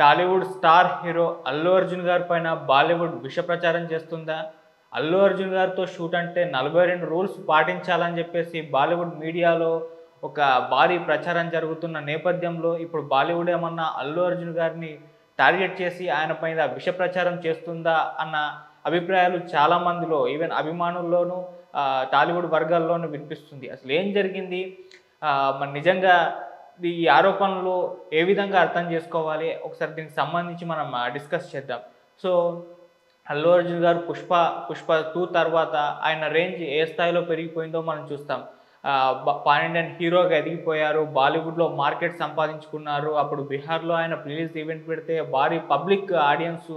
Tollywood star hero Allu Arjun గారి పైన బాలీవుడ్ విష ప్రచారం చేస్తుందా? అల్లు అర్జున్ గారితో షూట్ అంటే 42 రూల్స్ పాటించాలని చెప్పేసి బాలీవుడ్ మీడియాలో ఒక భారీ ప్రచారం జరుగుతున్న నేపథ్యంలో ఇప్పుడు బాలీవుడ్ ఏమన్నా అల్లు అర్జున్ గారిని టార్గెట్ చేసి ఆయన పైన విష ప్రచారం చేస్తుందా అన్న అభిప్రాయాలు చాలా మందిలో ఈవెన్ అభిమానుల్లోనూ టాలీవుడ్ వర్గాల్లోనూ వినిపిస్తుంది. అసలు ఏం జరిగింది? మరి నిజంగా ఈ ఆరోపణలు ఏ విధంగా అర్థం చేసుకోవాలి? ఒకసారి దీనికి సంబంధించి మనం డిస్కస్ చేద్దాం. సో, అల్లు అర్జున్ గారు 'పుష్ప 2' తర్వాత ఆయన రేంజ్ ఏ స్థాయిలో పెరిగిపోయిందో మనం చూస్తాం. పాన్ ఇండియన్ హీరోగా ఎదిగిపోయారు. బాలీవుడ్‌లో మార్కెట్ సంపాదించుకున్నారు. అప్పుడు బీహార్‌లో ఆయన రిలీజ్ ఈవెంట్ పెడితే భారీ పబ్లిక్ ఆడియన్స్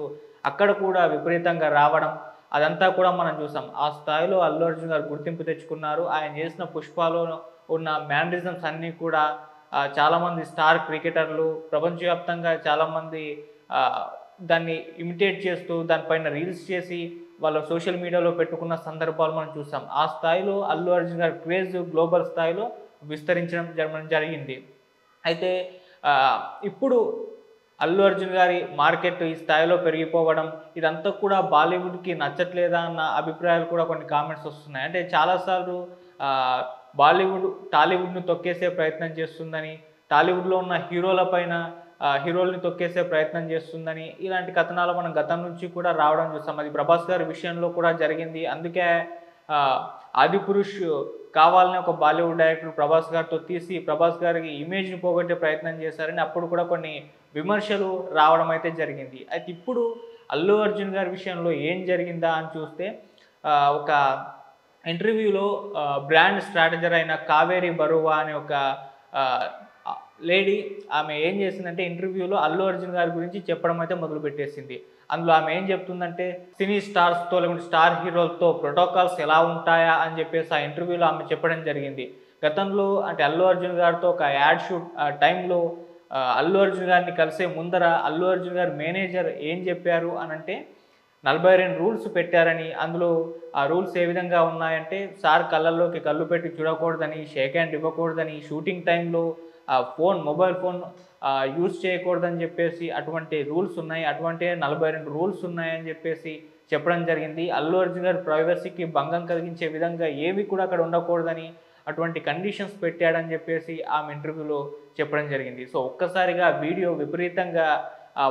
అక్కడ కూడా విపరీతంగా రావడం, అదంతా కూడా మనం చూసాం. ఆ స్థాయిలో అల్లు అర్జున్ గారు గుర్తింపు తెచ్చుకున్నారు. ఆయన చేసిన 'పుష్పలో' ఉన్న మేనరిజమ్స్ అన్నీ కూడా చాలామంది స్టార్ క్రికెటర్లు ప్రపంచవ్యాప్తంగా చాలామంది ఆహ్, దాన్ని ఇమిటేట్ చేస్తూ దానిపైన రీల్స్ చేసి వాళ్ళ సోషల్ మీడియాలో పెట్టుకున్న సందర్భాలు మనం చూసాం. ఆ స్థాయిలో అల్లు అర్జున్ గారి క్రేజ్ గ్లోబల్ స్థాయిలో విస్తరించడం జరిగింది. అయితే ఆహ్, ఇప్పుడు అల్లు అర్జున్ గారి మార్కెట్ ఈ స్థాయిలో పెరిగిపోవడం ఇదంతా కూడా బాలీవుడ్‌కి నచ్చట్లేదా అన్న అభిప్రాయాలు కూడా కొన్ని కామెంట్స్ వస్తున్నాయి. అంటే చాలా సార్లు ఆహ్, బాలీవుడ్ టాలీవుడ్‌ని తొక్కేసే ప్రయత్నం చేస్తుందని, టాలీవుడ్‌లో ఉన్న హీరోల పైన హీరోలని తొక్కేసే ప్రయత్నం చేస్తుందని ఇలాంటి కథనాలు మనం గతం నుంచి కూడా రావడం చూసాం. అది 'ప్రభాస్' గారి విషయంలో కూడా జరిగింది. అందుకే 'ఆదిపురుష్' కావాలనే ఒక బాలీవుడ్ డైరెక్టర్ 'ప్రభాస్' గారితో తీసి 'ప్రభాస్' గారికి ఇమేజ్‌ని పోగొట్టే ప్రయత్నం చేశారని అప్పుడు కూడా కొన్ని విమర్శలు రావడం అయితే జరిగింది. అయితే ఇప్పుడు అల్లు అర్జున్ గారి విషయంలో ఏం జరిగిందా అని చూస్తే ఒక ఇంటర్వ్యూలో బ్రాండ్ స్ట్రాటజర్ అయిన కావేరి బరువా అనే ఒక ఆహ్, లేడీ ఆమె ఏం చేసిందంటే ఇంటర్వ్యూలో అల్లు అర్జున్ గారి గురించి చెప్పడం అయితే మొదలుపెట్టేసింది. అందులో ఆమె ఏం చెప్తుందంటే సినీ స్టార్స్‌తో లేకుంటే స్టార్ హీరోలతో ప్రోటోకాల్స్ ఎలా ఉంటాయా అని చెప్పేసి ఆ ఇంటర్వ్యూలో ఆమె చెప్పడం జరిగింది. గతంలో అంటే అల్లు అర్జున్ గారితో ఒక యాడ్ షూట్ టైంలో అల్లు అర్జున్ గారిని కలిసే ముందర అల్లు అర్జున్ గారి మేనేజర్ ఏం చెప్పారు అనంటే 42 రూల్స్ పెట్టారని, అందులో ఆ రూల్స్ ఏ విధంగా ఉన్నాయంటే సార్ కళ్ళల్లోకి కళ్ళు పెట్టి చూడకూడదని, షేక్ హ్యాండ్ ఇవ్వకూడదని, షూటింగ్ టైంలో మొబైల్ ఫోన్ యూజ్ చేయకూడదని చెప్పేసి అటువంటి రూల్స్ ఉన్నాయి. అటువంటివే 42 రూల్స్ ఉన్నాయని చెప్పేసి చెప్పడం జరిగింది. అల్లు అర్జున్ గారి ప్రైవసీకి భంగం కలిగించే విధంగా ఏవి కూడా అక్కడ ఉండకూడదని అటువంటి కండిషన్స్ పెట్టాడని చెప్పేసి ఆమె ఇంటర్వ్యూలో చెప్పడం జరిగింది. సో, ఒక్కసారిగా వీడియో విపరీతంగా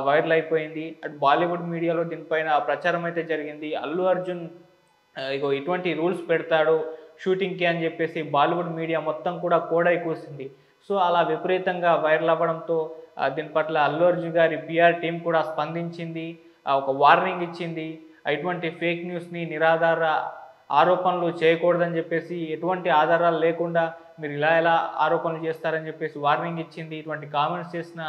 వైరల్ అయిపోయింది. అటు బాలీవుడ్ మీడియాలో దీనిపైన ప్రచారం అయితే జరిగింది. అల్లు అర్జున్ ఇగో ఇటువంటి రూల్స్ పెడతాడు షూటింగ్‌కి అని చెప్పేసి బాలీవుడ్ మీడియా మొత్తం కూడా కోడై కూసింది. సో, అలా విపరీతంగా వైరల్ అవ్వడంతో దీని పట్ల అల్లు అర్జున్ గారి పీఆర్ టీమ్ కూడా స్పందించింది. ఒక వార్నింగ్ ఇచ్చింది. ఇటువంటి ఫేక్ న్యూస్‌ని నిరాధార ఆరోపణలు చేయకూడదని చెప్పేసి, ఎటువంటి ఆధారాలు లేకుండా మీరు ఇలా ఎలా ఆరోపణలు చేస్తారని చెప్పేసి వార్నింగ్ ఇచ్చింది. ఇటువంటి కామెంట్స్ చేసిన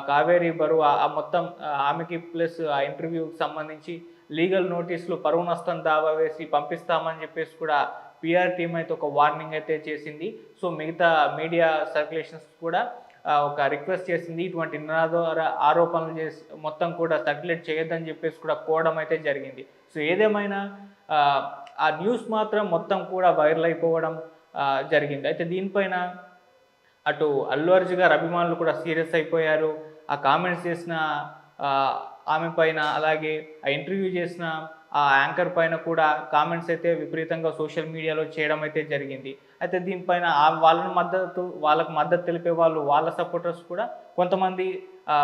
కావేరి బరువా మొత్తం ఆమెకి ప్లస్ ఆ ఇంటర్వ్యూకి సంబంధించి లీగల్ నోటీసులు పరువు నష్టం దావా వేసి పంపిస్తామని చెప్పేసి కూడా పీఆర్ టీమ్ అయితే ఒక వార్నింగ్ అయితే చేసింది. సో, మిగతా మీడియా సర్క్యులేషన్స్ కూడా ఒక రిక్వెస్ట్ చేసింది. ఇటువంటి నిరాధార ఆరోపణలు చేసి మొత్తం కూడా సర్క్యులేట్ చేయొద్దని చెప్పేసి కూడా కోవడం అయితే జరిగింది. సో, ఏదేమైనా ఆ న్యూస్ మాత్రం మొత్తం కూడా వైరల్ అయిపోవడం జరిగింది. అయితే దీనిపైన అటు అల్లు అర్జున్ గారి అభిమానులు కూడా సీరియస్ అయిపోయారు. ఆ కామెంట్స్ చేసిన ఆహ్, ఆమె పైన అలాగే ఆ ఇంటర్వ్యూ చేసిన ఆ యాంకర్ పైన కూడా కామెంట్స్ అయితే విపరీతంగా సోషల్ మీడియాలో చేయడం అయితే జరిగింది. అయితే దీనిపైన వాళ్ళకి మద్దతు తెలిపే వాళ్ళు వాళ్ళ సపోర్టర్స్ కూడా కొంతమంది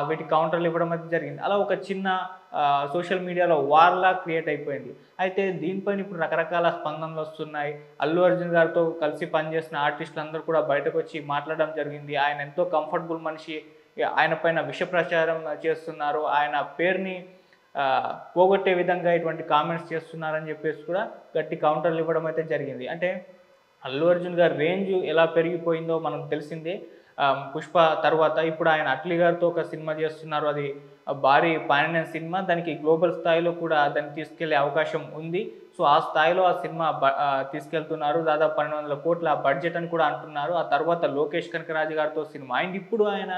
వీటికి కౌంటర్‌లు ఇవ్వడం అయితే జరిగింది. అలా ఒక చిన్న సోషల్ మీడియాలో వార్‌లా క్రియేట్ అయిపోయింది. అయితే దీనిపైన ఇప్పుడు రకరకాల స్పందనలొస్తున్నాయి. అల్లు అర్జున్ గారితో కలిసి పనిచేసిన ఆర్టిస్టులందరూ కూడా బయటకొచ్చి మాట్లాడడం జరిగింది. ఆయన ఎంతో కంఫర్టబుల్ మనిషి. ఆయన పైన విష ప్రచారం చేస్తున్నారు. ఆయన పేరుని పోగొట్టే విధంగా ఇటువంటి కామెంట్స్ చేస్తున్నారని చెప్పేసి కూడా గట్టి కౌంటర్‌లు ఇవ్వడం అయితే జరిగింది. అంటే అల్లు అర్జున్ గారి రేంజ్ ఎలా పెరిగిపోయిందో మనకు తెలిసిందే. 'పుష్ప' తర్వాత ఇప్పుడు ఆయన అట్లీ గారితో ఒక సినిమా చేస్తున్నారు. అది భారీ పాన్ ఇండియన్ సినిమా. దానికి గ్లోబల్ స్థాయిలో కూడా దాన్ని తీసుకెళ్లే అవకాశం ఉంది. సో, ఆ స్థాయిలో ఆ సినిమా తీసుకెళ్తున్నారు. దాదాపు 1200 కోట్ల బడ్జెట్ అని కూడా అంటున్నారు. ఆ తర్వాత లోకేష్ కనకరాజు గారితో సినిమా. అండ్ ఇప్పుడు ఆయన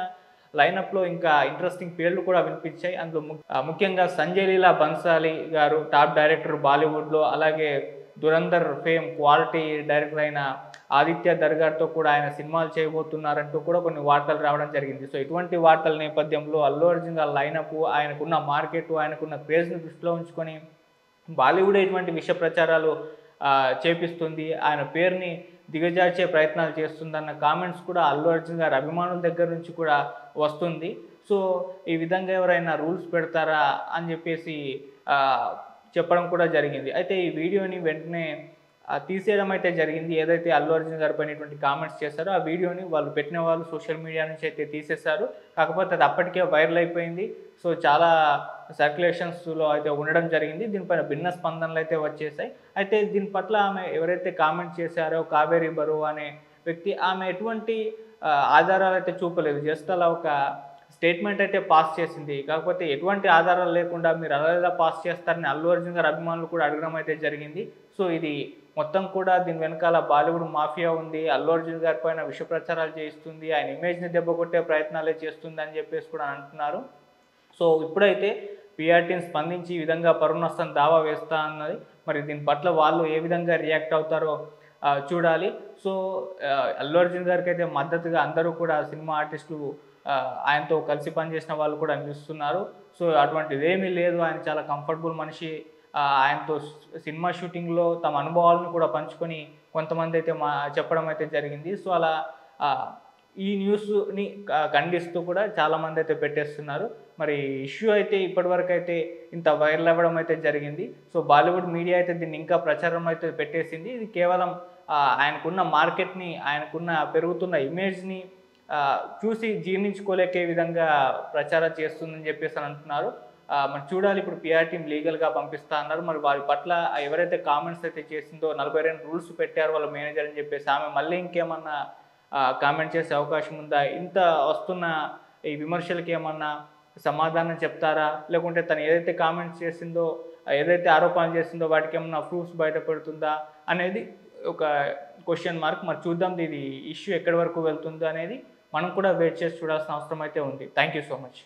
లైనప్‌లో ఇంకా ఇంట్రెస్టింగ్ పేర్లు కూడా వినిపించాయి. అందులో ముఖ్యంగా సంజయ్ లీలా బన్సాలి గారు టాప్ డైరెక్టర్ బాలీవుడ్‌లో. అలాగే దురంధర్ ఫేమ్ క్వాలిటీ డైరెక్టర్ అయిన ఆదిత్య దర్గార్తో కూడా ఆయన సినిమాలు చేయబోతున్నారంటూ కూడా కొన్ని వార్తలు రావడం జరిగింది. సో ఇటువంటి వార్తల నేపథ్యంలో అల్లు అర్జున్ గారి లైనప్, ఆయనకున్న మార్కెట్, ఆయనకున్న క్రేజ్‌ని దృష్టిలో ఉంచుకొని బాలీవుడ్ ఇటువంటి విష ప్రచారాలు చేపిస్తుంది, ఆయన పేరుని దిగజార్చే ప్రయత్నాలు చేస్తుందన్న కామెంట్స్ కూడా అల్లు అర్జున్ గారి అభిమానుల దగ్గర నుంచి కూడా వస్తుంది. సో ఈ విధంగా ఎవరైనా రూల్స్ పెడతారా అని చెప్పేసి చెప్పడం కూడా జరిగింది. అయితే ఈ వీడియోని వెంటనే తీసేయడం అయితే జరిగింది. ఏదైతే అల్లు అర్జున్ గారి పైన ఇటువంటి కామెంట్స్ చేశారో ఆ వీడియోని వాళ్ళు పెట్టిన వాళ్ళు సోషల్ మీడియా నుంచి అయితే తీసేశారు. కాకపోతే అది అప్పటికే వైరల్ అయిపోయింది. సో చాలా సర్క్యులేషన్స్లో అయితే ఉండడం జరిగింది. దీనిపైన భిన్న స్పందనలు అయితే వచ్చేసాయి. అయితే దీని పట్ల ఆమె ఎవరైతే కామెంట్ చేశారో కావేరి బరువు అనే వ్యక్తి, ఆమె ఎటువంటి ఆధారాలు అయితే చూపలేదు. జస్ట్ అలా ఒక స్టేట్మెంట్ అయితే పాస్ చేసింది. కాకపోతే ఎటువంటి ఆధారాలు లేకుండా మీరు అలా ఎలా పాస్ చేస్తారని అల్లు అర్జున్ గారి అభిమానులు కూడా అడగడం అయితే జరిగింది. సో ఇది మొత్తం కూడా దీని వెనకాల బాలీవుడ్ మాఫియా ఉంది, అల్లు అర్జున్ గారి పైన విష ప్రచారాలు చేయిస్తుంది, ఆయన ఇమేజ్ని దెబ్బకొట్టే ప్రయత్నాలే చేస్తుంది అని చెప్పేసి కూడా అంటున్నారు. సో ఇప్పుడైతే పిఆర్టీని స్పందించి ఈ విధంగా పరువు నష్టం దావా వేస్తా అన్నది. మరి దీని పట్ల వాళ్ళు ఏ విధంగా రియాక్ట్ అవుతారో చూడాలి. సో అల్లు అర్జున్ గారికి అయితే మద్దతుగా అందరూ కూడా సినిమా ఆర్టిస్టులు ఆయనతో కలిసి పనిచేసిన వాళ్ళు కూడా నిలుస్తున్నారు. సో అటువంటిది ఏమీ లేదు, ఆయన చాలా కంఫర్టబుల్ మనిషి. ఆయనతో సినిమా షూటింగ్లో తమ అనుభవాలను కూడా పంచుకొని కొంతమంది అయితే చెప్పడం అయితే జరిగింది. సో అలా ఈ న్యూస్ని ఖండిస్తూ కూడా చాలామంది అయితే పెట్టేస్తున్నారు. మరి ఇష్యూ అయితే ఇప్పటివరకు అయితే ఇంత వైరల్ అవ్వడం అయితే జరిగింది. సో బాలీవుడ్ మీడియా అయితే దీన్ని ఇంకా ప్రచారం అయితే పెట్టేసింది. ఇది కేవలం ఆయనకున్న మార్కెట్ని, ఆయనకున్న పెరుగుతున్న ఇమేజ్ని చూసి జీర్ణించుకోలేకే విధంగా ప్రచారం చేస్తుందని చెప్పేసి అని అంటున్నారు. మరి చూడాలి, ఇప్పుడు పిఆర్ టీమ్ లీగల్గా పంపిస్తా అన్నారు. మరి వారి పట్ల ఎవరైతే కామెంట్స్ అయితే చేసిందో 42 రూల్స్ పెట్టారు వాళ్ళ మేనేజర్ అని చెప్పేసి, ఆమె మళ్ళీ ఇంకేమన్నా కామెంట్ చేసే అవకాశం ఉందా? ఇంత వస్తున్న ఈ విమర్శలకి ఏమన్నా సమాధానం చెప్తారా? లేకుంటే తను ఏదైతే కామెంట్స్ చేసిందో, ఏదైతే ఆరోపణలు చేసిందో వాటికి ఏమన్నా ప్రూఫ్స్ బయటపడుతుందా అనేది ఒక క్వశ్చన్ మార్క్. మరి చూద్దాం ఇది ఇష్యూ ఎక్కడి వరకు వెళ్తుందో అనేది మనం కూడా వెయిట్ చేసి చూడాల్సిన అవసరం అయితే ఉంది. Thank you so much.